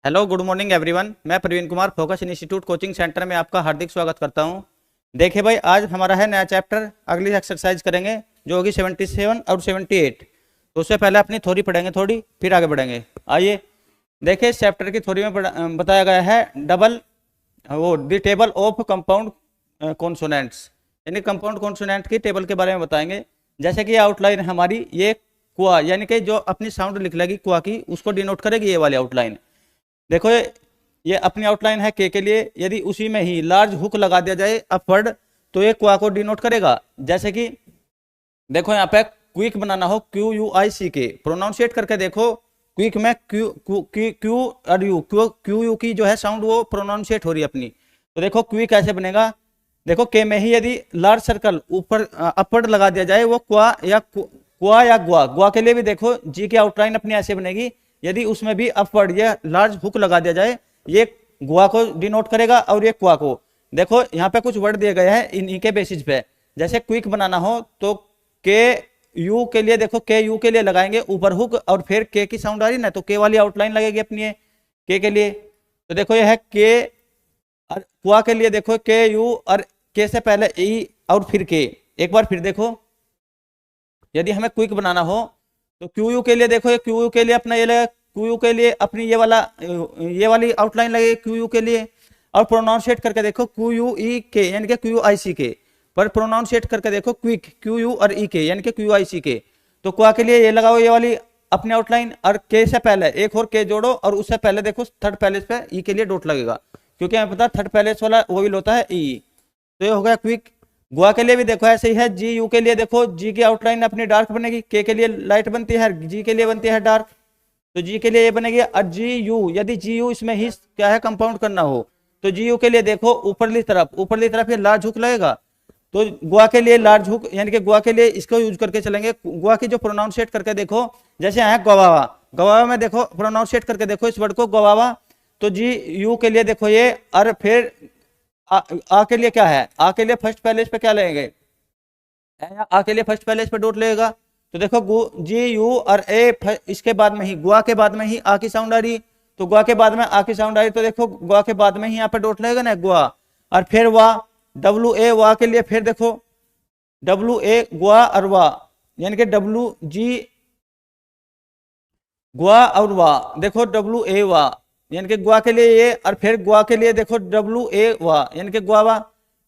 Hello good morning everyone. मैं Praveen Kumar Focus Institute coaching centre में आपका हार्दिक स्वागत करता हूं। देखिए भाई, आज हमारा है नया चैप्टर। अगली एक्सरसाइज करेंगे जो होगी 77 और 78। तो उससे पहले अपनी थ्योरी पढ़ेंगे थोड़ी, फिर आगे बढ़ेंगे। आइए देखिए, इस चैप्टर की थ्योरी में बताया गया है the table of compound consonants, यानी कंपाउंड कॉन्सोनेंट की टेबल के बारे में बताएंगे। जैसे कि आउटलाइन हमारी ये कुआ, यानी कि जो अपनी साउंड लिख लेगी कुआ की, उसको डिनोट करेगी ये वाली आउटलाइन। देखो ये अपनी आउटलाइन है के लिए। यदि उसी में ही लार्ज हुक लगा दिया जाए अपवर्ड, तो ये क्वा को डिनोट करेगा। जैसे कि देखो यहाँ पे क्विक बनाना हो, QUICK प्रोनाउंसिएट करके देखो। क्विक में क्यू क्यू क्यू और यू क्यू यू की जो है साउंड वो प्रोनाउंसिएट हो रही है अपनी। तो देखो क्विक कैसे बनेगा। देखो के में ही यदि लार्ज सर्कल ऊपर अपवर्ड लगा दिया जाए, वो क्वा या ग्वा। ग्वा के लिए भी देखो जी की आउटलाइन अपनी ऐसे बनेगी। यदि उसमें भी अपवर्ड या लार्ज हुक लगा दिया जाए, ये गुआ को डिनोट करेगा और ये क्वा को। देखो यहाँ पे कुछ वर्ड दिए गए हैं इन्हीं के बेसिस पे। जैसे क्विक बनाना हो तो के यू के लिए देखो, के यू के लिए लगाएंगे ऊपर हुक, और फिर के की साउंड आ रही ना, तो के वाली आउटलाइन लगेगी अपनी के लिए। तो देखो ये है के। और क्वा के लिए देखो के यू, और के से पहले ई और फिर के। एक बार फिर देखो, यदि हमें क्विक बनाना हो तो क्यू यू के लिए देखो, ये क्यू यू के लिए अपना ये लगेगा, क्यू यू के लिए अपनी ये वाली आउटलाइन लगेगी क्यू यू के लिए। और प्रोनाउंसिएट करके देखो QUEK यानी कि QICK, पर प्रोनाउंसिएट करके देखो क्विक QU और EK यानी कि QICK। तो क्वा के लिए ये लगाओ ये वाली अपनी आउटलाइन, और के से पहले एक और के जोड़ो, और उससे पहले देखो थर्ड पैलेस पे ई के लिए डॉट लगेगा, क्योंकि हमें पता थर्ड पैलेस वाला वो भी होता है ई। तो ये हो गया क्विक। गुआ के लिए भी देखो ऐसे ही है। जी यू के लिए देखो, जी की आउटलाइन अपनी डार्क बनेगी, के लिए लाइट बनती है, जी के लिए बनती है डार्क। तो जी के लिए ये बनेगी। और जी यू, यदि जी यू इसमें ही क्या है कंपाउंड करना हो, तो जी यू के लिए देखो ऊपरली तरफ ये लार्ज हुक लगेगा। तो गुआ के लिए लार्ज हुक, यानी कि गुआ के लिए इसको यूज करके चलेंगे। गुआ की जो प्रोनाउंसिएट करके देखो, जैसे है गवावा, गवावा में देखो प्रोनाउंसिएट करके देखो इस वर्ड को गवावा। तो जी यू के लिए देखो ये, और फिर आ के लिए क्या है, आ के लिए फर्स्ट पैलेस पे क्या लेंगे, आ के लिए फर्स्ट पैलेस पे डॉट लेगा। तो देखो जी यू और ए, इसके बाद में ही गुआ के बाद में ही आ की साउंड आ रही, तो गुआ के बाद में आ की साउंड आ रही, तो देखो गुआ के बाद में ही यहाँ पे डॉट लगेगा ना गुआ। और फिर वाह, WA वाह के लिए फिर देखो WA गुआ और वाह, यानी कि WG गुआ और वाह। देखो WA वाह यानी कि गुआ के लिए ये, और फिर गुआ के लिए देखो WA वाह यानी कि गुआवा।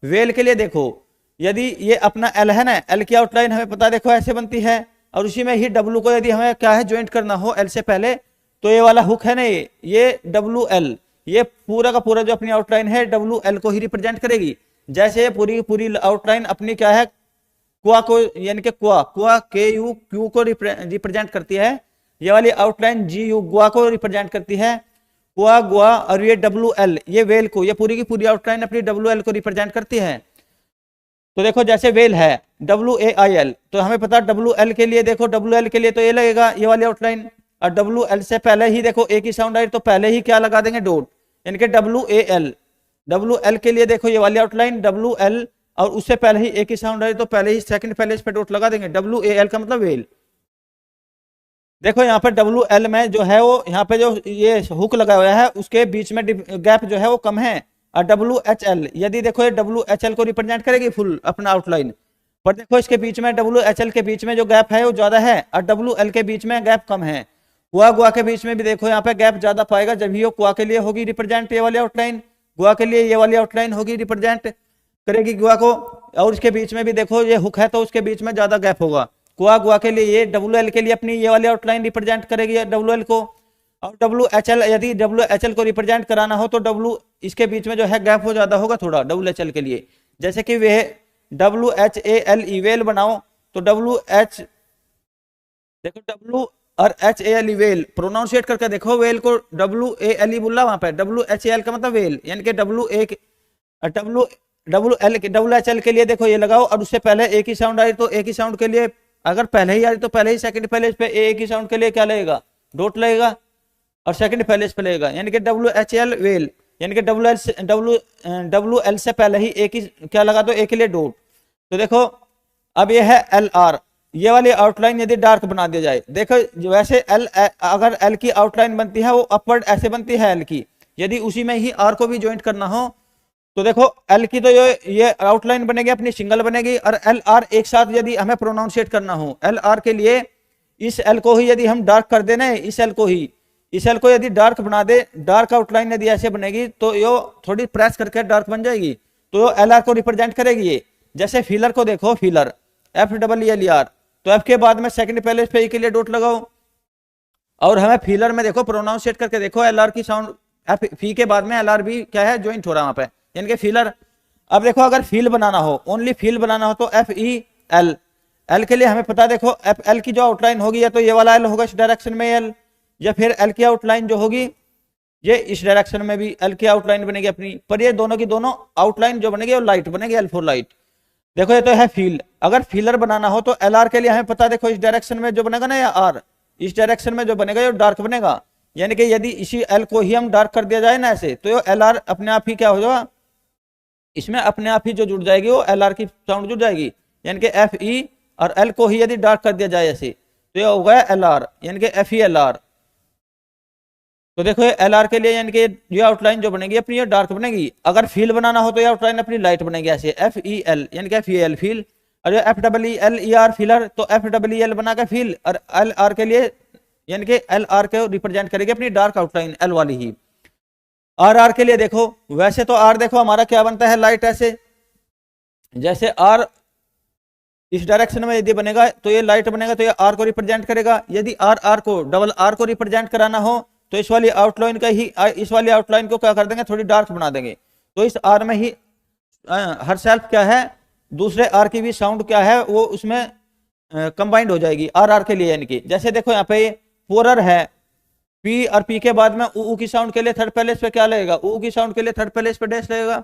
वेल के लिए देखो, यदि ये अपना एल है ना, एल की आउटलाइन हमें पता देखो ऐसे बनती है, और उसी में ही डब्लू को यदि हमें क्या है ज्वाइंट करना हो एल से पहले, तो ये वाला हुक है ना, ये WL, ये पूरा का पूरा जो अपनी आउटलाइन है WL को ही रिप्रेजेंट करेगी। जैसे ये पूरी पूरी आउटलाइन अपनी क्या है क्वा को, यानी कि क्वा KU को रिप्रेजेंट करती है। ये वाली आउटलाइन GU गुआ को रिप्रेजेंट करती है, गुआ गुआ। और ये WL ये वेल को, ये पूरी की पूरी आउटलाइन अपनी WL को रिप्रेजेंट करती है। तो देखो जैसे वेल है WAIL, तो हमें पता WL के लिए देखो, WL के लिए तो ये लगेगा ये वाली आउटलाइन, और WL से पहले ही देखो एक ही साउंड आई, तो पहले ही क्या लगा देंगे डॉट, यानी कि WAL। WL के लिए देखो ये वाली आउटलाइन WL, और उससे पहले ही एक ही साउंड आई, तो पहले ही सेकंड पहले इस पे डॉट लगा देंगे, WAL का मतलब वेल। देखो यहाँ पे WL में जो है वो, यहाँ पे जो ये हुक लगा हुआ है उसके बीच में गैप जो है वो कम है। और WHL, यदि देखो ये WHL को रिप्रेजेंट करेगी फुल अपना आउटलाइन, पर देखो इसके बीच में WHL के बीच में जो गैप है वो ज्यादा है, और WL के बीच में गैप कम है। गुआ गुआ के बीच में भी देखो यहाँ पे गैप ज्यादा पाएगा, जब ही वो गुआ के लिए होगी रिप्रेजेंट ये वाली आउटलाइन, गुआ के लिए ये वाली आउटलाइन होगी रिप्रेजेंट करेगी गुआ को। और इसके बीच में भी देखो ये हुक है, तो उसके बीच में ज्यादा गैप होगा। गुआ गुआ के लिए ये WL के लिए अपनी ये वाली आउटलाइन रिप्रेजेंट करेगी WL को। और WHL, यदि WHL को रिप्रेजेंट कराना हो तो इसके बीच में जो है गैप हो ज्यादा होगा थोड़ा WHL के लिए। जैसे कि वे WHALE वेल बनाओ, तो WH देखो W और HALE वेल प्रोनाउंसिएट करके देखो, वेल को WALE बोला वहां पे, WHAL का मतलब वेल, यानी कि WHL के लिए देखो ये लगाओ, और उससे पहले एक ही साउंड आई, तो एक ही साउंड के लिए अगर पहले ही आ रही तो पहले ही सेकंड पहले इस पे एक ही साउंड के लिए क्या लगेगा डॉट लगेगा, और सेकंड पहले इस पे लगेगा, यानी कि WHL वेल, यानी कि WL से पहले ही एक ही क्या लगा दो एक के लिए डॉट। तो देखो अब ये है LR, ये वाली आउटलाइन यदि डार्क बना दिया जाए, देखो वैसे एल अगर एल की आउटलाइन बनती है वो अपवर्ड ऐसे बनती है एल की, यदि उसी में ही आर को भी ज्वाइंट करना हो तो देखो एल की तो ये आउटलाइन बनेगी अपनी सिंगल बनेगी, और एल आर एक साथ यदि हमें प्रोनाउंसिएट करना हो एल आर के लिए इस एल को ही यदि हम डार्क कर देना, इस एल को यदि डार्क बना दे, डार्क आउटलाइन यदि ऐसे बनेगी तो ये थोड़ी प्रेस करके डार्क बन जाएगी, तो एल आर को रिप्रेजेंट करेगी ये। जैसे फीलर को देखो, feeler F double E L E R, तो एफ के बाद में सेकंड पहले पे ई के लिए डॉट लगाओ, और हमें फीलर में देखो प्रोनाउंसिएट करके देखो एल आर की साउंड एफ फी के बाद में एल आर भी क्या है ज्वाइंट हो रहा है वहां पे, यानी कि फीलर। अब देखो अगर फील बनाना हो, ओनली फील बनाना हो तो एफ ई एल, एल के लिए हमें पता देखो एफ एल की जो आउटलाइन होगी या तो ये वाला एल होगा इस डायरेक्शन में एल, या फिर एल की आउटलाइन जो होगी ये इस डायरेक्शन में भी एल की आउटलाइन बनेगी अपनी, पर ये दोनों की दोनों आउटलाइन जो बनेगी वो लाइट बनेगी, एल फॉर लाइट। देखो ये तो है फील, अगर फीलर बनाना हो तो एल आर के लिए हमें पता देखो इस डायरेक्शन में जो बनेगा ना, या आर इस डायरेक्शन में जो बनेगा ये डार्क बनेगा, यानी कि यदि इसी एल को ही हम डार्क कर दिया जाए ना ऐसे, तो ये एल आर अपने आप ही क्या हो जाएगा, इसमें अपने आप ही जो जुड़ जाएगी वो एल आर की साउंड जुड़ जाएगी, यानी कि एफ ई और एल को ही यदि डार्क कर दिया जाए ऐसे तो ये हो गया एल आर, यानी कि एफ ई एल आर। तो देखो ये एल आर के लिए यानी कि ये आउटलाइन जो बनेगी अपनी ये डार्क बनेगी, अगर फील बनाना हो तो ये आउटलाइन अपनी लाइट बनेगी ऐसे एफ ई एल, यानी कि एफ ई एल फील, और ये F double E L E R feeler, तो एफ डबल ई एल बना के फील, और एल आर के लिए यानी कि एल आर को रिप्रेजेंट करेगी अपनी डार्क आउटलाइन एल वाली ही। आर आर के लिए देखो, वैसे तो आर देखो हमारा क्या बनता है लाइट ऐसे, जैसे आर इस डायरेक्शन में यदि बनेगा तो ये लाइट बनेगा, तो ये आर को रिप्रेजेंट करेगा। यदि आर आर को डबल आर को रिप्रेजेंट कराना हो तो इस वाली आउटलाइन का ही इस वाली आउटलाइन को क्या कर देंगे, थोड़ी डार्क बना देंगे, तो इस आर में ही हर सेल्फ क्या है दूसरे आर की भी साउंड क्या है वो उसमें कंबाइंड हो जाएगी आर आर के लिए, यानी कि जैसे देखो यहाँ पे पोरर है, पी और पी के बाद में ऊ की साउंड के लिए थर्ड प्लेस पे क्या लगेगा, ऊ की साउंड के लिए थर्ड प्लेस पे डैश लगेगा,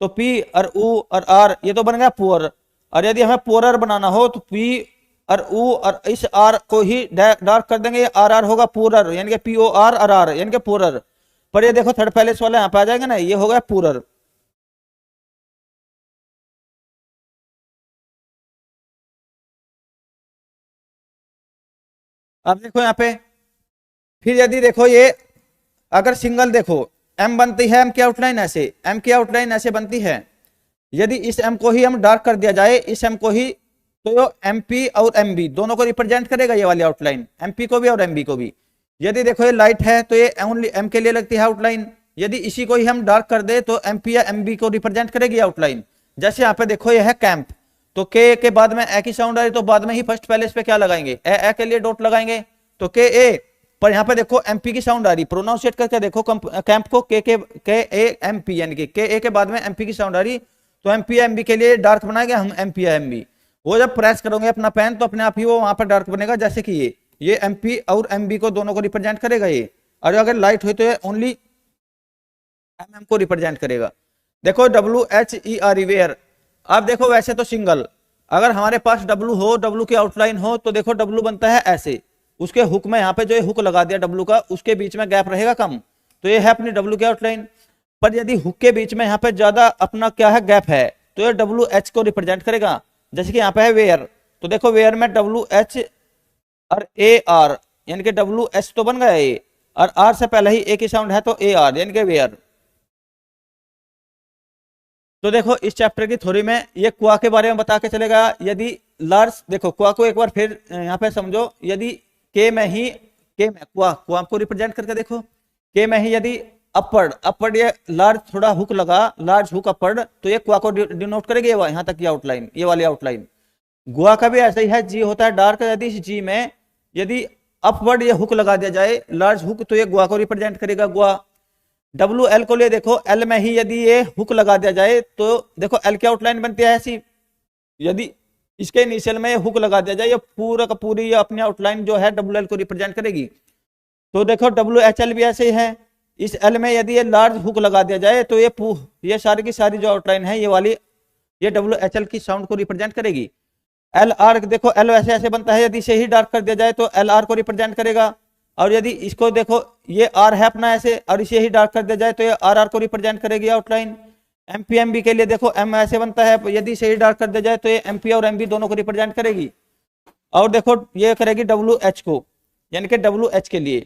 तो पी और ऊ और आर ये तो बन गया पोर, और यदि हमें पोरर बनाना हो तो पी और ऊ और इस आर को ही डार्क कर देंगे, आर आर होगा पूरर, यानी कि पी ओ आर और आर यानी कि पूरर, पर ये देखो थर्ड पैलेस वाला यहाँ पे आ जाएगा ना, ये हो गया पूरर। अब देखो यहाँ पे फिर यदि देखो ये अगर सिंगल देखो एम बनती है, एम की आउटलाइन ऐसे, एम की आउटलाइन ऐसे बनती है, यदि इस एम को ही हम डार्क कर दिया जाए, इस एम को ही, तो एम पी और एम बी दोनों को रिप्रेजेंट करेगा ये वाली आउटलाइन, एम पी को भी और एम बी को भी। यदि देखो ये लाइट है तो ये ओनली एम के लिए लगती है आउटलाइन, यदि इसी को ही हम डार्क कर दे तो एम पी या एम बी को रिप्रेजेंट करेगी आउटलाइन। जैसे यहाँ पे देखो ये है कैंप, तो के बाद में ए की साउंड आई तो बाद में ही फर्स्ट पैलेस पे क्या लगाएंगे, ए के लिए डॉट लगाएंगे, तो के ए, पर यहाँ पे देखो एमपी की साउंड आ रही, प्रोनाउंसिएट करके देखो कैंप को के ए एम पी, यानी कि के ए के बाद में एमपी की साउंड आ रही, तो एमपी एमबी के लिए डार्क बनाएंगे हम एमपी एमबी, वो जब प्रेस करोगे अपना पेन तो अपने आप ही वो वहां पर डार्क बनेगा, जैसे कि ये एमपी और एमबी को दोनों को रिप्रेजेंट करेगा ये, और अगर लाइट हुई तो ये ओनली एमएम को रिप्रेजेंट करेगा। देखो W H E R where, अब देखो वैसे तो सिंगल, अगर हमारे पास डब्ल्यू हो, डब्ल्यू की आउटलाइन हो, तो देखो डब्ल्यू बनता है ऐसे, उसके हुक में यहाँ पे जो हुक लगा दिया डब्ल्यू का, उसके बीच में गैप रहेगा कम, तो ये है अपनी डब्ल्यू की आउटलाइन। पर यदि हुक के बीच में यहाँ पे ज्यादा अपना क्या है गैप है, तो ये डब्ल्यू एच को रिप्रेजेंट करेगा, जैसे कि यहाँ पे है वेयर, तो देखो वेयर में डब्ल्यू एच और ए आर, यानी कि डब्ल्यू एच तो बन गया ये, और आर से पहले ही ए की साउंड है तो ए आर, यानी कि वेयर। तो देखो इस चैप्टर की थ्योरी में ये क्वा के बारे में बता के चलेगा। यदि लार्ज, देखो क्वा को एक बार फिर यहाँ पे समझो, यदि के में ही, के में क्वा को रिप्रेजेंट करके देखो, के में ही यदि अपवर्ड ये लार्ज थोड़ा हुक लगा, लार्ज हुक अपवर्ड, तो ये क्वा को डिनोट करेगी यहाँ तक की आउटलाइन, ये वाली आउटलाइन। गुआ का भी ऐसा ही है, जी होता है डार्क, यदि इस जी में यदि अपवर्ड ये हुक लगा दिया जाए लार्ज हुक, तो ये गुआ को रिप्रेजेंट करेगा गुआ। डब्ल्यू एल को लिए देखो, एल में ही यदि ये हुक लगा दिया जाए तो देखो एल की आउटलाइन बनती है ऐसी, यदि इसके इनिशियल में हुक लगा दिया जाए, ये पूरा का पूरी ये अपनी आउटलाइन जो है डब्ल्यू एल को रिप्रेजेंट करेगी। तो देखो डब्ल्यू एच एल भी ऐसे ही है, इस एल में यदि ये लार्ज हुक लगा दिया जाए तो ये सारी की सारी जो आउटलाइन है ये वाली, ये डब्ल्यू एच एल की साउंड को रिप्रेजेंट करेगी। एल आर देखो, एल वैसे ऐसे बनता है, यदि इसे ही डार्क कर दिया जाए तो एल आर को रिप्रेजेंट करेगा, और यदि इसको देखो ये आर है अपना ऐसे, और इसे ही डार्क कर दिया जाए तो ये आर आर को रिप्रेजेंट करेगी आउटलाइन। एमपी एमबी के लिए देखो एम ऐसे बनता है, यदि इसे ही डार्क कर दिया जाए तो ये एमपी और एमबी दोनों को रिप्रेजेंट करेगी। और देखो ये करेगी डब्ल्यू एच को, यानी कि डब्ल्यू एच के लिए।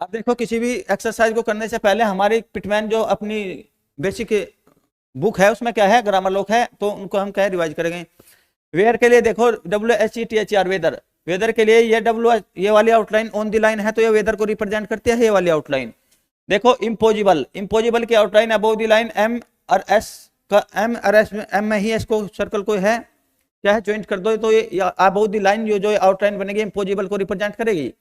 अब देखो किसी भी एक्सरसाइज को करने से पहले हमारी पिटमैन जो अपनी बेसिक बुक है उसमें क्या है, ग्रामर लॉक है, तो उनको हम क्या रिवाइज करेंगे। वेयर के लिए देखो WHETHER वेदर, वेदर के लिए ये वाली आउटलाइन ऑन द लाइन है तो ये वेदर को रिप्रेजेंट करती है ये वाली आउटलाइन। देखो इम्पोजिबल, इम्पोजिबल की outline above the line M और S का, M और S में, M में ही इसको सर्कल को है क्या है ज्वाइंट कर दो तो ये अबव द लाइन जो आउटलाइन बनेगी इम्पोजिबल को रिप्रेजेंट करेगी।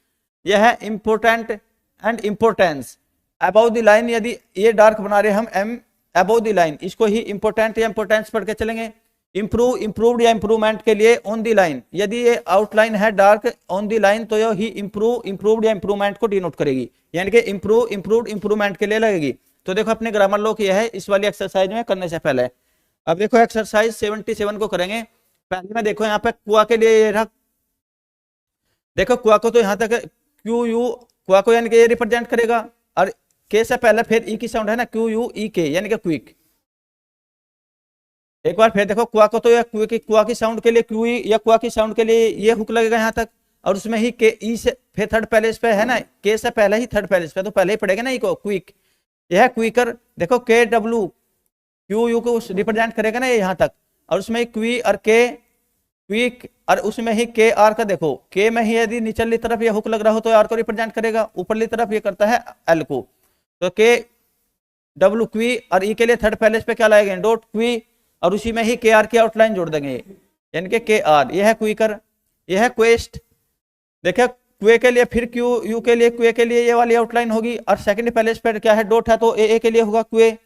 यह है important and importance. Above the line यदि ये डार्क बना रहे हम M अबव द लाइन, इसको ही इंपोर्टेंट या इंपोर्टेंस पढ़ के चलेंगे। इंप्रूव, इंप्रूव्ड या इंप्रूवमेंट के लिए ऑन द लाइन, यदि ये आउटलाइन है डार्क ऑन द लाइन तो यह ही इंप्रूव, इंप्रूव्ड या इंप्रूवमेंट को डिनोट करेगी, यानी कि इंप्रूव, इंप्रूव्ड, इंप्रूवमेंट के लिए लगेगी। तो देखो अपने ग्रामर लॉक यह है इस वाली एक्सरसाइज में करने से पहले। अब देखो एक्सरसाइज 77 को करेंगे। पहले में देखो यहाँ पे कुआ के लिए ये रहा, देखो कुआ को तो यहाँ तक क्यू यू, कुआ को यानी कि ये रिप्रेजेंट करेगा, और के से पहले फिर ई की साउंड है ना, क्यू यू ई के, यानी कि क्विक। एक बार फिर देखो कुआ को तो यह कुआ की साउंड के लिए क्यू ई, या कुआ की साउंड के लिए ये हुक लगेगा यहाँ तक, और उसमें ही के ई से फिर थर्ड पैलेस पे है ना, के से पहले ही थर्ड पैलेस पे, तो पहले ही पड़ेगा ना ई को, क्विक। यह है क्विकर। देखो के डब्ल्यू क्यू यू को रिप्रेजेंट करेगा ना ये यहाँ तक, और उसमें क्वी और के, क्विक, और उसमें ही के आर का, देखो के में ही यदि निचली तरफ ये हुक लग रहा हो तो आर को रिप्रेजेंट करेगा, ऊपरली तरफ ये करता है एल को। तो के डब्ल्यू क्वी, और ई के लिए थर्ड पैलेस पे क्या लाएंगे, डॉट क्वी, और उसी में ही के आर की आउटलाइन जोड़ देंगे, यानी कि के आर। यह है क्विकर। यह है क्वेस्ट। देखिए क्वे के लिए फिर क्यू यू के लिए, क्वे के लिए ये वाली आउटलाइन होगी, और सेकंड पैलेस पे क्या है, डॉट है, तो ए के लिए होगा क्वे।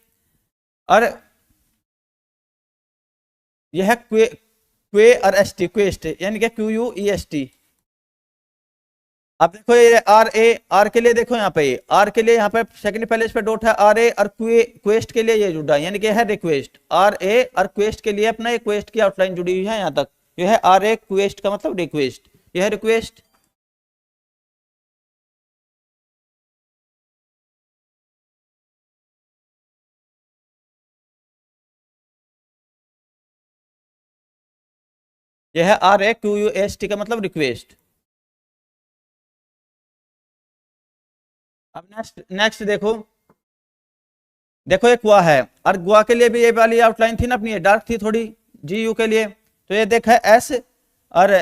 और यह है क्वे और एस टी, क्वेस्ट, यानी कि Q U E S T. अब देखो ये आर ए, आर के लिए देखो यहाँ पे, आर के लिए यहाँ पे सेकंड पैलेस पे डॉट है आर ए, और क्वेस्ट के लिए ये जुड़ा, यानी कि है रिक्वेस्ट। आर ए और क्वेस्ट के लिए अपना क्वेस्ट की आउटलाइन जुड़ी हुई है यहाँ तक। यह है आर ए, क्वेस्ट का मतलब रिक्वेस्ट, यह है रिक्वेस्ट। यह है R A Q U S T का मतलब रिक्वेस्ट। अब नेक्स्ट देखो, देखो ये गुआ है, और गुआ के लिए भी ये वाली आउटलाइन थी ना अपनी, डार्क थी थोड़ी जी यू के लिए, तो ये देखा एस और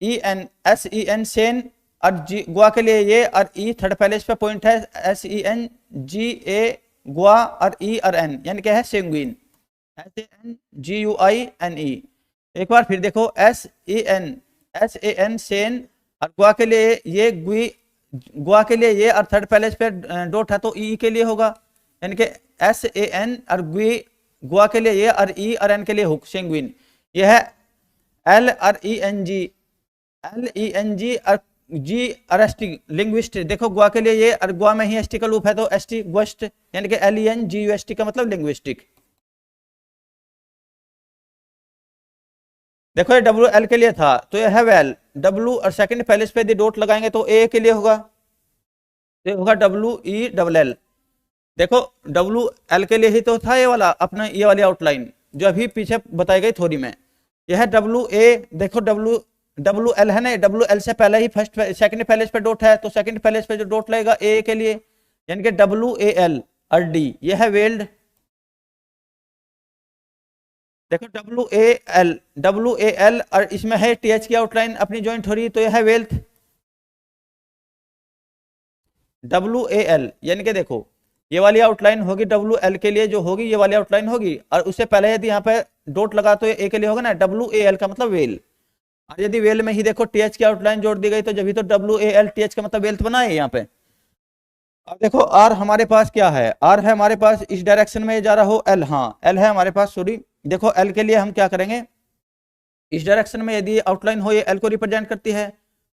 E N, S E N सेन, और जी गुआ के लिए ये, और ई थर्ड पैलेस पे पॉइंट है, S E N G A गुआ, और ई और एन, यानी क्या है sanguine, S A N G U I N E. एक बार फिर देखो S E N, S A N सेन, और गुआ के लिए ये गुई, गुआ के लिए ये, और थर्ड पैलेस पे डॉट है तो ई के लिए होगा, यानी कि एस ए एन, और गुई गुआ के लिए ये, और ई और एन के लिए हुक, सेंगुइन। यह है एल और E N G, L E N G और जी और एस टी, लिंग्विस्ट। देखो गुआ के लिए ये, और गुआ में ही एस टी का लूप है तो एस टी ग्विस्ट, यानी कि L E N G U S T का मतलब लिंग्विस्टिक। देखो ये डब्ल्यू एल के लिए था तो ये है वेल, डब्ल्यू और सेकंड पैलेस पे डॉट लगाएंगे तो ए के लिए होगा, तो ये होगा डब्ल्यू ई डबल एल। देखो डब्ल्यू एल के लिए ही तो था ये वाला अपना, ये वाली आउटलाइन जो अभी पीछे बताई गई थोड़ी में। यह है डब्ल्यू ए, देखो डब्ल्यू एल है ना, डब्ल्यू एल से पहले ही फर्स्ट सेकंड पैलेस पे डॉट है, तो सेकंड पैलेस पे जो डॉट लगेगा ए के लिए, यानी कि डब्ल्यू ए एल और डी। यह है वेल्ड। देखो डब्ल्यू ए एल और इसमें है टी एच की आउटलाइन अपनी ज्वाइंट हो रही, तो यह है वेल्थ। डब्ल्यू ए एल, यानी कि देखो ये वाली आउटलाइन होगी डब्ल्यू एल के लिए, जो होगी ये वाली आउटलाइन होगी, और उससे पहले यदि यहाँ पे डॉट लगा तो ये ए के लिए होगा ना, डब्ल्यू ए एल का मतलब वेल। और यदि वेल में ही देखो टी एच की आउटलाइन जोड़ दी गई तो जब भी तो W A L T H का मतलब वेल्थ बना है यहाँ पे। अब देखो आर हमारे पास क्या है, आर है हमारे पास इस डायरेक्शन में जा रहा हो एल, हाँ एल है हमारे पास, सॉरी। देखो एल के लिए हम क्या करेंगे, इस डायरेक्शन में यदि आउटलाइन हो ये एल को रिप्रेजेंट करती है,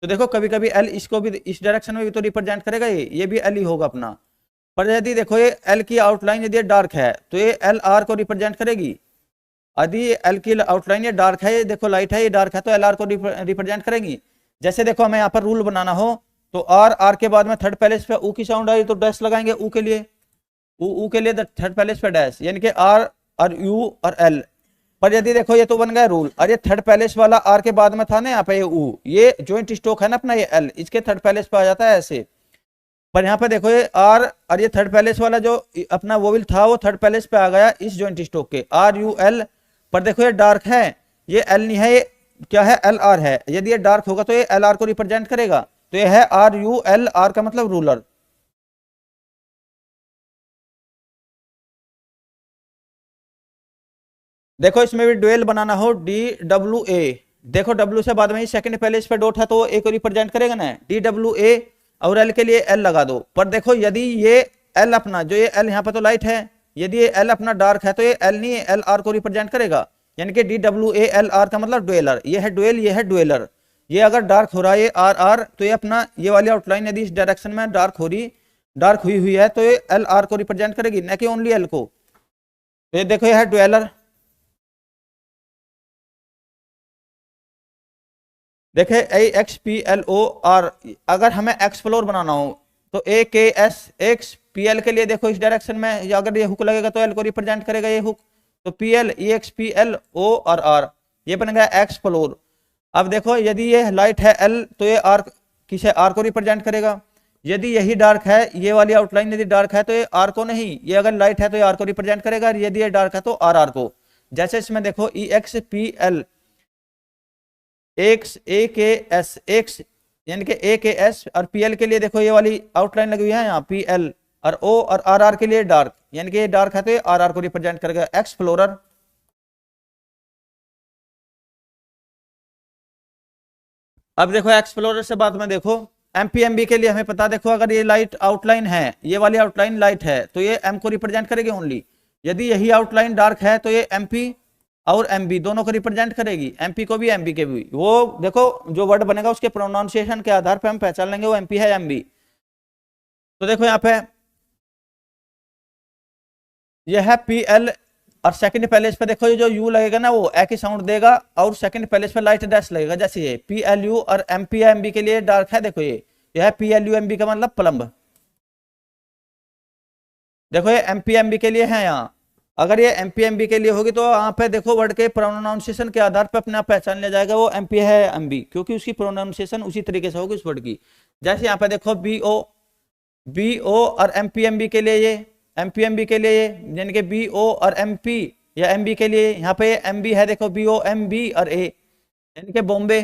तो देखो कभी कभी एल इसको भी इस डायरेक्शन में भी तो रिप्रेजेंट करेगा, ये भी एल ही होगा अपना। पर यदि देखो ये एल की आउटलाइन यदि डार्क है तो ये एल आर को रिप्रेजेंट करेगी। यदि एल की आउटलाइन ये डार्क है, ये देखो लाइट है, ये डार्क है, तो एल आर को रिप्रेजेंट करेगी। जैसे देखो हमें यहाँ पर रूल बनाना हो तो आर के बाद में थर्ड पैलेस पे ऊ की साउंड आई तो डैश लगाएंगे ऊ के लिए, ऊ के लिए थर्ड पैलेस पे डैश, यानी कि आर और यू और एल, पर यदि देखो ये तो बन गया रूल, और ये थर्ड पैलेस वाला आर के बाद में था ना यहाँ पे ये ऊ, ये ज्वाइंट स्ट्रोक है ना अपना ये एल, इसके थर्ड पैलेस पे आ जाता है ऐसे। पर यहाँ पे देखो ये आर और ये थर्ड पैलेस वाला जो अपना वोविल था वो थर्ड पैलेस पे आ गया इस ज्वाइंट स्ट्रोक के, आर यू एल। पर देखो ये डार्क है, ये एल नहीं है, ये क्या है, एल आर है। यदि ये डार्क होगा तो ये एल आर को रिप्रेजेंट करेगा, तो ये है आर यू एल, आर का मतलब रूलर। देखो इसमें भी डुएल बनाना हो, डी डब्ल्यू ए, देखो डब्ल्यू से बाद में ही सेकंड पैलेस पे डॉट है तो ए को रिप्रेजेंट करेगा ना, डी डब्ल्यू ए, और एल के लिए एल लगा दो। पर देखो यदि ये एल अपना जो ये एल यहाँ पे तो लाइट है, यदि ये एल अपना डार्क है तो ये एल नहीं, एल आर को रिप्रेजेंट करेगा, यानी कि D W A L R का मतलब डुएलर। ये है डुएल, ये है डुएलर। ये अगर डार्क हो रहा है ये आर आर, तो ये अपना ये वाली आउटलाइन यदि इस डायरेक्शन में डार्क हुई हुई है तो ये एल आर को रिप्रेजेंट करेगी, न कि ओनली एल को। तो ये देखो ये है डुएलर। देखे A X P L O R, अगर हमें एक्स फ्लोर बनाना हो तो ए के एस एक्स पी एल के लिए देखो इस डायरेक्शन में, या अगर ये हुक लगेगा तो एल को रिप्रेजेंट करेगा ये हुक, तो P L E X P L O और आर, ये बन गया एक्स फ्लोर। अब देखो यदि ये लाइट है एल तो ये आर किसे, आर को रिप्रेजेंट करेगा। यदि यही डार्क है, ये वाली आउटलाइन यदि डार्क है तो ये आर को नहीं, ये अगर लाइट है तो ये आर को रिप्रेजेंट करेगा, यदि ये डार्क है तो आर आर को। जैसे इसमें देखो ई एक्स पी एल एक्स ए के एस एक्स, यानी कि ए के एस, और पी एल के लिए देखो ये वाली आउटलाइन लगी हुई है यहाँ पी एल, और ओ और आर आर के लिए डार्क, यानी कि ये डार्क है तो ये आर आर को रिप्रेजेंट करेगा, एक्सप्लोरर। अब देखो एक्सप्लोरर से बाद में देखो एमपीएमबी के लिए हमें पता, देखो अगर ये लाइट आउटलाइन है, ये वाली आउटलाइन लाइट है तो ये एम को रिप्रेजेंट करेगी ओनली। यदि यही आउटलाइन डार्क है तो ये एमपी और एमबी दोनों को रिप्रेजेंट करेगी, एमपी को भी एमबी के भी। वो देखो जो वर्ड बनेगा उसके प्रोनाउंसिएशन के आधार पर हम पहचान लेंगे वो एमपी है एमबी। तो देखो यहाँ पे ये है पी एल, और सेकंड पैलेस पे देखो ये जो यू लगेगा ना वो एक ही साउंड देगा, और सेकंड पैलेस पे लाइट डैश लगेगा, जैसे ये पी एल यू, और एम पी एम बी के लिए डार्क है, देखो ये है P L U M B का मतलब प्लम्ब। देखो ये एम पी एम बी के लिए है यहाँ, अगर ये एम पी एम बी के लिए होगी तो यहाँ पे देखो वर्ड के प्रोनाउंसिएशन के आधार पर अपने आप पहचान लिया जाएगा वो एम पी है एम बी, क्योंकि उसकी प्रोनाउंसिएशन उसी तरीके से होगी उस वर्ड की। जैसे यहाँ पे देखो बी ओ और एम पी एम बी के लिए ये एम पी एम बी के लिए ये, यानी कि बी ओ और एम पी या एम बी के लिए यहाँ पे एम बी है, देखो बी ओ एम बी और ए, यानी कि बॉम्बे।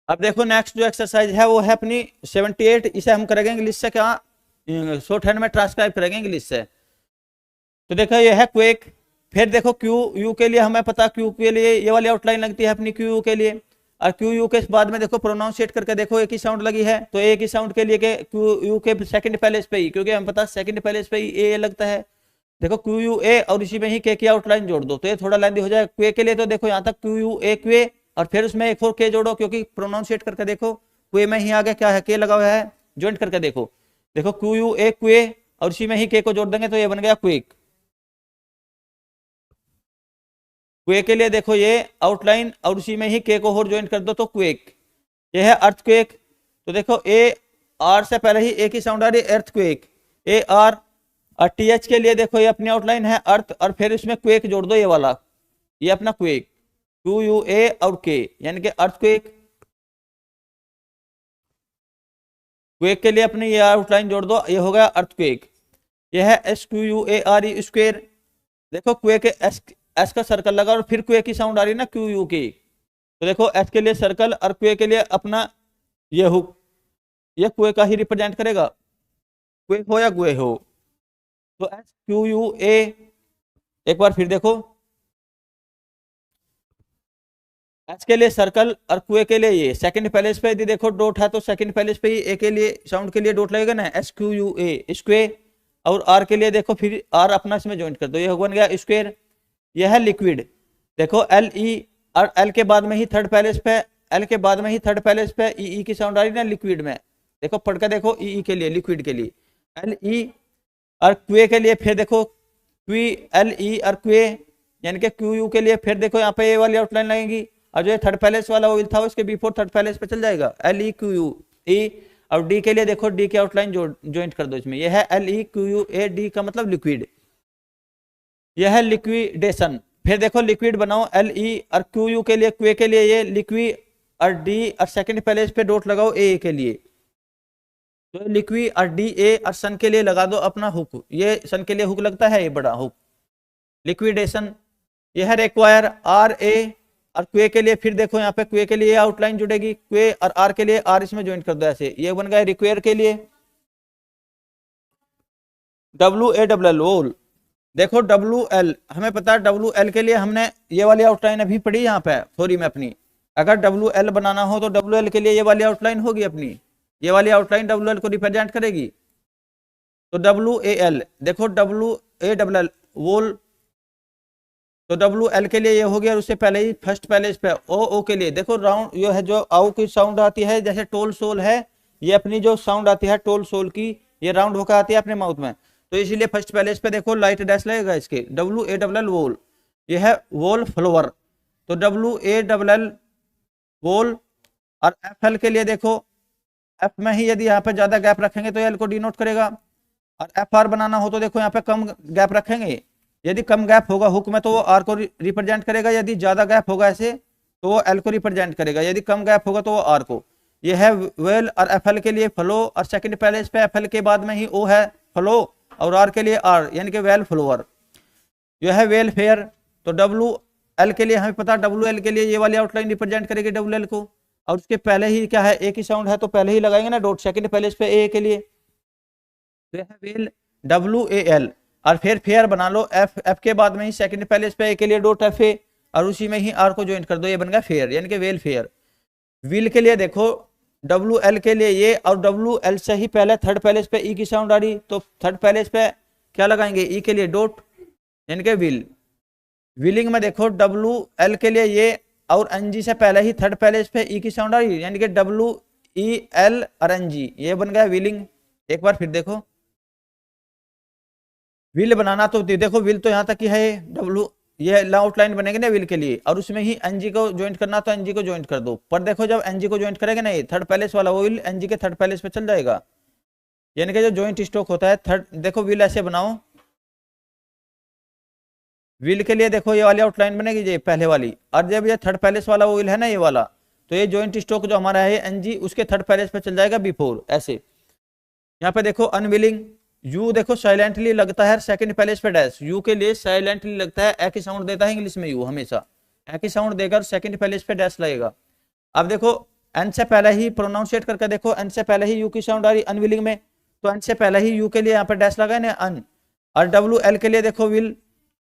अब देखो नेक्स्ट जो एक्सरसाइज है वो है अपनी 78, इसे हम करेंगे इंग्लिश से, क्या शॉर्ट हैंड में ट्रांसक्राइब करेंगे इंग्लिश से। तो देखो ये है क्वेक, फिर देखो क्यू यू के लिए हमें पता, क्यू के लिए ये वाली आउटलाइन लगती है अपनी क्यू यू के लिए, और क्यू यू के बाद में देखो प्रोनाउंसिएट करके देखो एक ही साउंड लगी है, तो एक ही साउंड के लिए के क्यू यू के सेकंड पैलेस पे ही, क्योंकि हमें पता सेकंड पैलेस पे ही ए लगता है। देखो क्यू यू ए और इसी में ही के की आउटलाइन जोड़ दो तो ये थोड़ा लेंदी हो जाए। क्वे के लिए तो देखो यहाँ तक क्यू यू ए क्वे, और फिर उसमें एक और के जोड़ो, क्योंकि प्रोनाउंसिएट करके देखो क्वे में ही आगे क्या है, के लगा हुआ है, ज्वाइंट करके देखो। देखो क्यू यू ए क्वे और इसी में ही के को जोड़ देंगे तो ये बन गया क्वेक। क्वे के लिए देखो ये आउटलाइन और उसी में ही के को और ज्वाइन कर दो तो क्वेक। ये है अर्थक्वेक, तो देखो ए आर से पहले ही एक ही साउंड आ रही है, अर्थक्वेक ए आर। और टी एच के लिए देखो ये अपनी आउटलाइन है अर्थ, और फिर इसमें क्वेक जोड़ दो ये वाला, ये अपना क्वेक क्यू यू ए और के, यानी कि अर्थक्वेक। क्वेक के लिए अपनी ये आउटलाइन जोड़ दो, ये हो गया अर्थक्वेक। ये है S Q U A R E square, देखो क्वेक एस का सर्कल लगा और फिर क्वे की साउंड आ रही है ना क्यू यू की, तो देखो एस के लिए सर्कल और क्वे के लिए अपना ये हुक, ये क्वे का ही रिप्रेजेंट करेगा, क्वे हो या क्वे हो। तो एस क्यू यू ए, एक बार फिर देखो एस के लिए सर्कल और क्वे के लिए ये सेकंड पैलेस पे यदि देखो डॉट है तो सेकंड पैलेस पे ही ए के लिए साउंड के लिए डॉट लगेगा ना, S Q U A Sqay. और आर के लिए देखो फिर आर अपना इसमें ज्वाइंट कर दो, ये बन गया स्क्वेयर। यह है लिक्विड, देखो एल ई और एल के बाद में ही थर्ड पैलेस पे, एल के बाद में ही थर्ड पैलेस पे ई की साउंड आ रही है ना लिक्विड में, देखो पढ़ के देखो ई के लिए लिक्विड के लिए एल ई। और क्वे के लिए फिर देखो क्वी एल ई और क्वे, यानी कि क्यू यू के लिए फिर देखो यहाँ पे ये वाली आउटलाइन लगेगी, और जो थर्ड पैलेस वाला वो था उसके बिफोर थर्ड पैलेस पे चल जाएगा एल ई क्यू यू ई। और डी के लिए देखो, डी की आउटलाइन ज्वाइंट कर दो इसमें। यह है LEQUAD का मतलब लिक्विड, यह है लिक्विडेशन। फिर देखो लिक्विड बनाओ, LE और QU के लिए, क्वे के लिए ये लिक्विड, और डी और सेकंड पहले इस पे डॉट लगाओ ए के लिए, तो लिक्विड और डी ए, और सन के लिए लगा दो अपना हुक, ये सन के लिए हुक लगता है, ये बड़ा हुक, लिक्विडेशन। यह है रिक्वायर RA, और क्वे के लिए फिर देखो यहाँ पे क्वे के लिए आउटलाइन जुड़ेगी, क्वे और आर के लिए आर इसमें ज्वाइन कर दो ऐसे, ये बन गया रिक्वायर के लिए। WALL वोल, देखो WL हमें पता है, WL के लिए हमने ये वाली आउटलाइन अभी पढ़ी यहाँ पे थोड़ी में अपनी। अगर WL बनाना हो तो WL के लिए ये वाली आउटलाइन होगी अपनी, ये वाली आउटलाइन WL को रिप्रेजेंट करेगी। तो WAL देखो, WALL वोल, तो WL के लिए ये हो गया, और उससे पहले ही फर्स्ट पहले इस पे ओ के लिए देखो राउंड, ये है जो आउ की साउंड आती है, जैसे टोल सोल है, ये अपनी जो साउंड आती है टोल सोल की, ये राउंड होकर आती है अपने माउथ में, तो इसीलिए फर्स्ट पहले इस पे देखो लाइट डैश लगेगा इसके, WALL वोल। ये है वोल फ्लोवर, तो WALL वोल। और FL के लिए देखो, F में ही यदि यहाँ पे ज्यादा गैप रखेंगे तो L को डिनोट करेगा, और FR बनाना हो तो देखो यहाँ पे कम गैप रखेंगे, यदि कम गैप होगा हुक में तो वो आर को रिप्रेजेंट करेगा, यदि ज्यादा गैप होगा ऐसे तो वो एल को रिप्रेजेंट करेगा, यदि कम गैप होगा तो वो आर को। ये है वेल और एफएल के लिए फ्लो, और सेकंड पहले इस पे एफएल के बाद में ही ओ है फ्लो, और आर के लिए आर, यानी कि वेल फ्लोअर। यह है वेलफेयर, तो WL के लिए हमें पता, WL के लिए ये वाली आउटलाइन रिप्रेजेंट करेगी WL को, और उसके पहले ही क्या है, एक ही साउंड है तो पहले ही लगाएंगे ना डॉट, सेकंड पहले इस पे ए के लिए, तो यह है वेल WAL। और फिर फेयर बना लो, F के बाद में ही सेकंड पहले इस पे ए के लिए डॉट FA, और उसी में ही आर को ज्वाइन कर दो, ये बन गया फेयर, यानी कि वेलफेयर। व्हील के लिए देखो, WL के लिए ये, और WL से ही पहले थर्ड पहले इस पे ई की साउंड आ रही, तो थर्ड पहले इस पे क्या लगाएंगे, ई के लिए डॉट, यानी कि व्हील। व्हीलिंग में देखो WL के लिए ये, और NG से पहले ही थर्ड पहले इस पे ई की साउंड आ रही, यानी कि WEL और NG, ये बन गया व्हीलिंग। एक बार फिर देखो, व्हील बनाना तो देखो, व्हील तो यहाँ तक ही है, ये आउटलाइन बनेगी ना व्हील के लिए, और उसमें ही NG को ज्वाइंट करना तो NG को ज्वाइंट कर दो, पर देखो जब NG को ज्वाइंट करेंगे ना, ये थर्ड पैलेस वाला व्हील NG के थर्ड पैलेस पे चल जाएगा, यानी कि जो ज्वाइंट स्ट्रोक होता है थर्ड, देखो व्हील ऐसे बनाओ, व्हील के लिए देखो ये वाली आउटलाइन बनेगी ये पहले वाली, और जब ये थर्ड पैलेस वाला व्हील है ना ये वाला, तो ये ज्वाइंट स्ट्रोक जो हमारा है NG उसके थर्ड पैलेस पे चल जाएगा बिफोर, ऐसे। यहाँ पे देखो अनविलिंग, यू देखो साइलेंटली लगता है सेकंड पहले इस पे डैश, यू के लिए साइलेंटली लगता है, एक ही साउंड देता है इंग्लिश में यू, हमेशा एक ही साउंड देगा, सेकंड पहले इस पे डैश लगेगा। अब देखो एन से पहले ही प्रोनाउंसिएट करके देखो, एन से पहले ही यू की साउंड आ रही अनविलिंग में, तो एन से पहले ही यू के लिए यहाँ पे डैश लगा है ना अन, और WL के लिए देखो विल,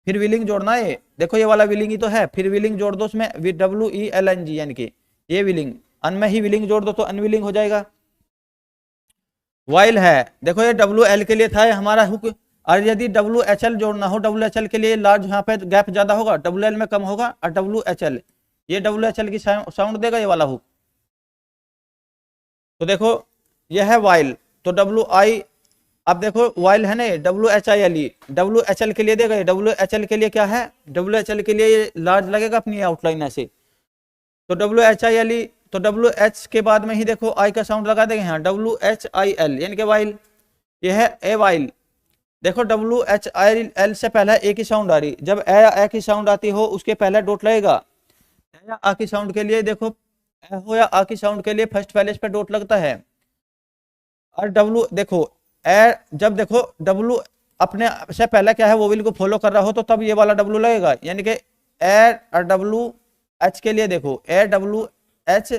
फिर विलिंग जोड़ना है, देखो ये वाला विलिंग ही तो है, फिर विलिंग जोड़ दो उसमें WELNG, यानी कि ये विलिंग, अन में ही विलिंग जोड़ दो तो अनविलिंग हो जाएगा। वाइल है, देखो ये WL के लिए था हमारा हुक, और यदि WHL जोड़ना हो, WHL के लिए लार्ज यहाँ पे गैप ज्यादा होगा, WL में कम होगा, और WHL ये WHL की साउंड देगा ये वाला हुक। तो देखो ये है वाइल, तो WI, अब देखो वाइल है ना WHILE, WHL के लिए देगा, WHL के लिए क्या है, WHL के लिए लार्ज लगेगा अपनी आउटलाइन ऐसे, तो WHILE, तो WH के बाद में ही देखो आई का साउंड लगा देंगे यहाँ, WHIL यानी कि वाइल। ये है ए वाइल, देखो WHIL से पहले ए की साउंड आ रही, जब ए की साउंड आती हो उसके पहले डॉट लगेगा, या आ की साउंड के लिए देखो, ए हो या आ की साउंड के लिए फर्स्ट पहले इस पे डॉट लगता है, और देखो ए, जब देखो W अपने से पहले क्या है वो विल को फॉलो कर रहा हो तो तब ये वाला W लगेगा, यानी कि ए और WH के लिए देखो AWH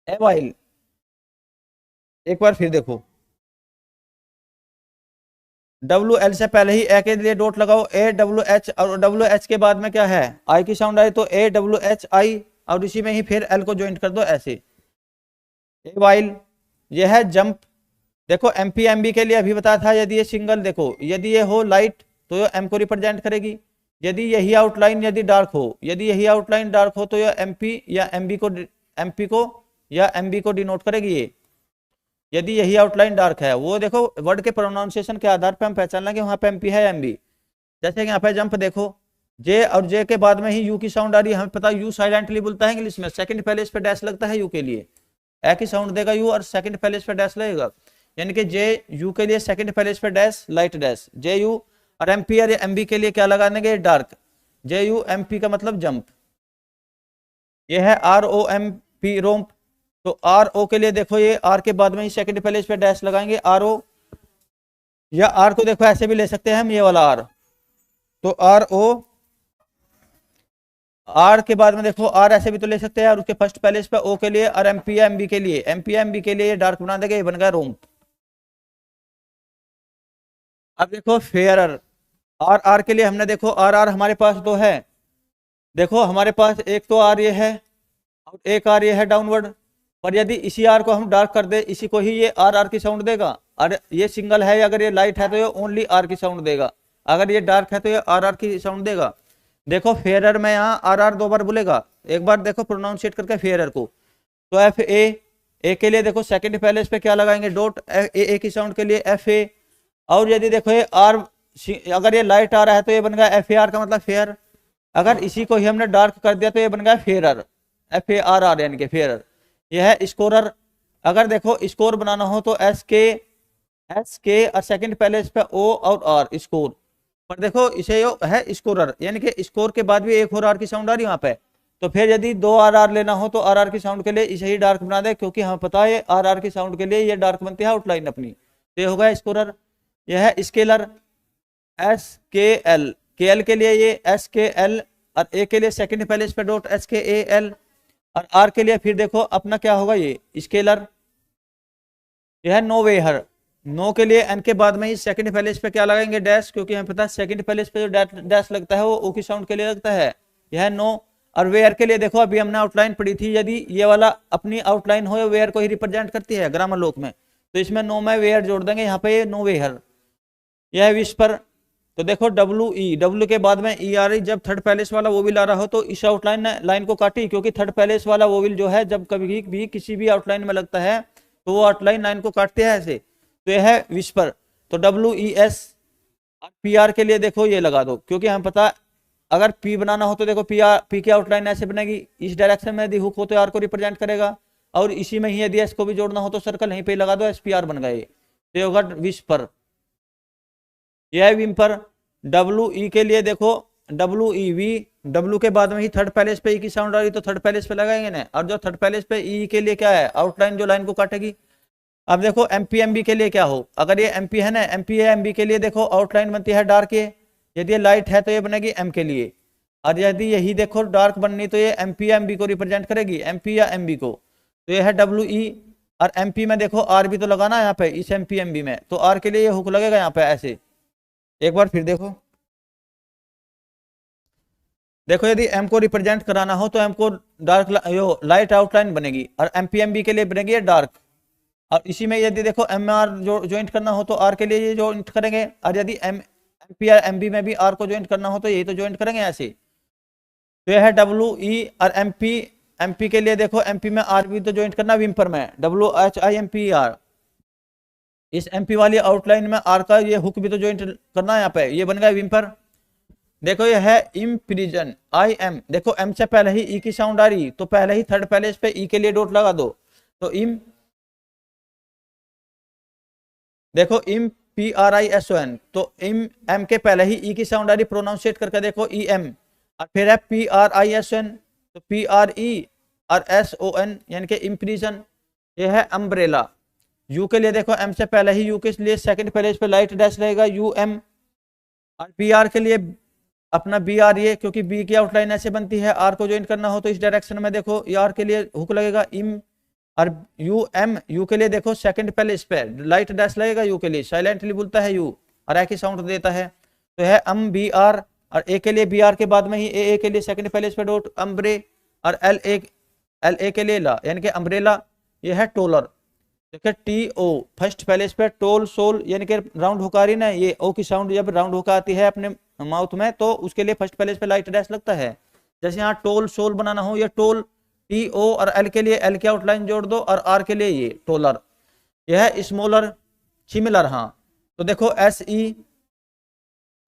ए वाइल। एक बार फिर देखो, WL से पहले ही ए के लिए डॉट लगाओ, AWH, और WH के बाद में क्या है आई की साउंड आई तो AWHI, और इसी में ही फिर L को ज्वाइंट कर दो ऐसे, ए वाइल। यह है जंप, देखो MP MB के लिए अभी बताया था, यदि ये सिंगल देखो, यदि ये हो लाइट तो ये M को रिप्रेजेंट करेगी, यदि यही आउटलाइन यदि डार्क हो, यदि यही आउटलाइन डार्क हो तो यह MP या MP को या MB को डिनोट करेगी ये, यदि यही आउटलाइन डार्क है। वो देखो वर्ड के प्रोनाउंसिएशन के आधार पर हम पहचान लेंगे वहां पे MP है MB। जैसे कि यहाँ पे जंप देखो, J और J के बाद में ही U की साउंड आ रही है, हमें पता यू साइलेंटली बोलता है इंग्लिश में, सेकंड पहले इस पे डैश लगता है यू के लिए, ए की साउंड देगा यू और सेकंड पहले इस पे डैश लगेगा, यानी कि जे यू के लिए सेकंड पहले इस पे dash light dash J you, और एमपी या एमबी के लिए क्या लगा देंगे डार्क जे यू, एमपी का मतलब जंप। ये है आर ओ एम पी रोम्प। तो आर ओ के लिए देखो ये आर के बाद में ही सेकंड पहले इस पे डैश लगाएंगे आर ओ, या आर को देखो ऐसे भी ले सकते हैं हम, ये वाला आर, तो आर ओ, आर के बाद में देखो आर ऐसे भी तो ले सकते हैं, और उसके फर्स्ट पहले इस पे ओ के लिए, और एमपी या एमबी के लिए, एमपी या एमबी के लिए डार्क बना देंगे, ये बन गया रोम्प। अब देखो फेयरर, आर आर के लिए हमने देखो आर आर हमारे पास तो है, देखो हमारे पास एक तो आर ये है और एक आर ये है डाउनवर्ड, पर यदि इसी आर को हम डार्क कर दे, इसी को ही, ये आर आर की साउंड देगा, और ये सिंगल है, अगर ये लाइट है तो ये ओनली आर की साउंड देगा, अगर ये डार्क है तो ये आर आर की साउंड देगा। देखो फेयरर में यहाँ आर आर दो बार बोलेगा, एक बार देखो प्रोनाउंसिएट करके फेयरर को, तो एफ ए के लिए देखो सेकंड पहले इस पे क्या लगाएंगे डॉट, ए की साउंड के लिए एफ ए, और यदि देखो ये आर, अगर ये लाइट आ रहा है तो ये बन गया एफ ए आर का मतलब फेयर, अगर इसी को ही हमने डार्क कर दिया तो ये बन गया fairer, F A R R यानी कि फेयरर। यह है स्कोरर, अगर देखो स्कोर बनाना हो तो एस के और सेकंड पहले इस पे ओ और आर स्कोर, पर देखो इसे यो है स्कोरर, यानी कि स्कोर के बाद भी एक और आर की साउंड आ रही है वहां पे, तो फिर यदि दो आर आर लेना हो तो आर आर की साउंड के लिए इसे ही डार्क बना दे, क्योंकि हमें पता है आर आर की साउंड के लिए ये डार्क बनती है आउटलाइन अपनी, तो ये होगा स्कोरर। यह है स्केलर, एस के एल के लिए ये एस के एल, और ए के लिए सेकंड पहले इस पे डॉट एस के ए एल, और आर के लिए फिर देखो अपना क्या होगा ये स्केलर। यह है नोवेहर, नो के लिए एन के बाद में ही सेकंड पहले इस पे क्या लगाएंगे डैश, क्योंकि हमें पता है सेकंड पहले इस पे जो डैश लगता है वो ओ की साउंड के लिए लगता है, यह है नो। और वेयर के लिए देखो अभी हमने आउटलाइन पढ़ी थी, यदि ये वाला अपनी आउटलाइन हो वेयर को ही रिप्रेजेंट करती है ग्रामर लोक में, तो इसमें नो में वेयर जोड़ देंगे, यहाँ पे नो वेयर। यह है विस्पर, तो देखो डब्ल्यू के बाद में ई आ रही, जब थर्ड पैलेस वाला वोविल आ रहा हो तो इस आउटलाइन ने लाइन को काटी, क्योंकि थर्ड पैलेस वाला वोविल जो है जब कभी भी किसी भी आउटलाइन में लगता है तो वो आउटलाइन लाइन को काटते हैं ऐसे, तो यह है विस्पर। तो WES, और PR के लिए देखो ये लगा दो, क्योंकि हमें पता अगर P बनाना हो तो देखो P की आउटलाइन ऐसे बनेगी, इस डायरेक्शन में यदि हुक हो तो R को रिप्रेजेंट करेगा, और इसी में ही यदि S को भी जोड़ना हो तो सर्कल यहीं पे लगा दो, SPR बन गए, तो ये होगा विस्पर। यह है विम्पर। WE के लिए देखो WEV, W के बाद में ही थर्ड पैलेस पे ई की साउंड आ रही तो थर्ड पैलेस पे लगाएंगे ना, और जो थर्ड पैलेस पे ई के लिए क्या है आउटलाइन जो लाइन को काटेगी। अब देखो MP के लिए क्या हो, अगर ये MP है ना, MP या MB के लिए देखो आउटलाइन बनती है डार्क, ये यदि ये लाइट है तो ये बनेगी M के लिए, और यदि यही देखो डार्क बननी तो ये MP या MB को रिप्रेजेंट करेगी, MP या MB को, तो ये है WE। और MP में देखो R भी तो लगाना है यहाँ पे इस MP MB में, तो R के लिए ये हुक लगेगा यहाँ पे ऐसे, एक बार फिर देखो, देखो यदि M को रिप्रेजेंट कराना हो तो M को डार्क लाइट आउटलाइन बनेगी, और MP MB के लिए बनेगी डार्क, और इसी में यदि देखो MR जो ज्वाइंट करना हो तो R के लिए ये ज्वाइंट करेंगे, और यदि MP या MB में भी R को ज्वाइंट करना हो तो यही तो ज्वाइंट करेंगे ऐसे, तो यह है WE। और MP के लिए देखो MP में R भी तो ज्वाइंट करना विम्पर में, WHIMPER, इस MP वाली आउटलाइन में R का ये हुक भी तो ज्वाइंट करना है यहाँ पे, ये बन गया विम्पर। देखो ये है इम्प्रिजन, IM, देखो M से पहले ही E की साउंड आ रही तो पहले ही थर्ड पहले इस पे E के लिए डॉट लगा दो, तो इम, देखो इम PRISON, तो इम M के पहले ही E की साउंड आ रही, प्रोनाउंसिएट करके देखो EM, और फिर है PRISON, तो PRE और SON यानी कि इम्प्रिजन। ये है अम्ब्रेला। U के लिए देखो M से पहले ही U के लिए सेकंड पहले इस पे लाइट डैश रहेगा UM, और BR के लिए अपना BR ये, क्योंकि B की आउटलाइन ऐसे बनती है, R को ज्वाइन करना हो तो इस डायरेक्शन में देखो ये R के लिए हुक लगेगा इम, और U के लिए देखो सेकंड पहले इस पे लाइट डैश लगेगा, U के लिए साइलेंटली बोलता है U और ए की साउंड देता है, तो है BR। और A के लिए BR के बाद में ही A के लिए सेकंड पहले इस पे डॉट अम्ब्रे, और LA के लिए ला यानी कि अम्ब्रेला। ये है टोलर, देखिए TO फर्स्ट पहले इस पे टोल सोल यानी कि राउंड हुक रही ना, ये O की साउंड जब राउंड हुक आती है अपने माउथ में तो उसके लिए फर्स्ट पहले इस पे लाइट डैश लगता है, जैसे यहाँ टोल सोल बनाना हो, ये टोल TO, और L के लिए L की आउटलाइन जोड़ दो, और R के लिए ये टोलर। यह है स्मॉलर, सिमिलर, हाँ, तो देखो SE,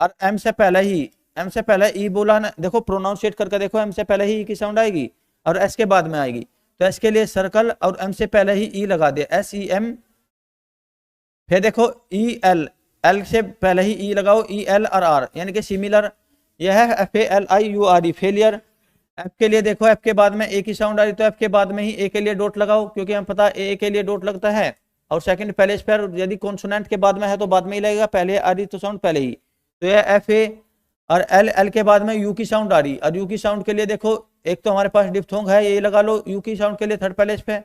और M से पहले E बोला ना, देखो प्रोनाउंसिएट करके देखो M से पहले ही E की साउंड आएगी और S के बाद में आएगी, तो एस के लिए सर्कल और एम से पहले ही ई लगा दे, SEM। फिर देखो EL, एल से पहले ही ई लगाओ, EL और R यानी कि सिमिलर। यह है FALIURE फेलियर। एफ के लिए देखो एफ के बाद में ए की साउंड आ रही तो एफ के बाद में ही ए के लिए डॉट लगाओ, क्योंकि हम पता ए के लिए डॉट लगता है। और सेकंड पहले पर यदि कॉन्सोनेंट के बाद में है तो बाद में ही लगेगा, पहले आ रही तो साउंड पहले ही। तो यह FA और एल के बाद में यू की साउंड आ रही, और यू की साउंड के लिए देखो एक तो हमारे पास डिप्थोंग है, ये लगा लो यू की साउंड के लिए थर्ड पैलेज पे।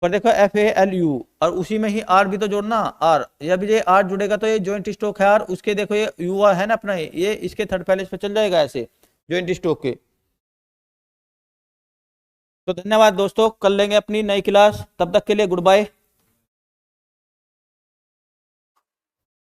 पर देखो FALU, और उसी में ही आर भी तो जोड़ना, आर जब ये आर जुड़ेगा तो ये ज्वाइंट स्ट्रोक है आर, उसके देखो ये युवा है ना अपना, ये इसके थर्ड पैलेज पे चल जाएगा ऐसे ज्वाइंट स्ट्रोक के। तो धन्यवाद दोस्तों, कर लेंगे अपनी नई क्लास, तब तक के लिए गुड बाय।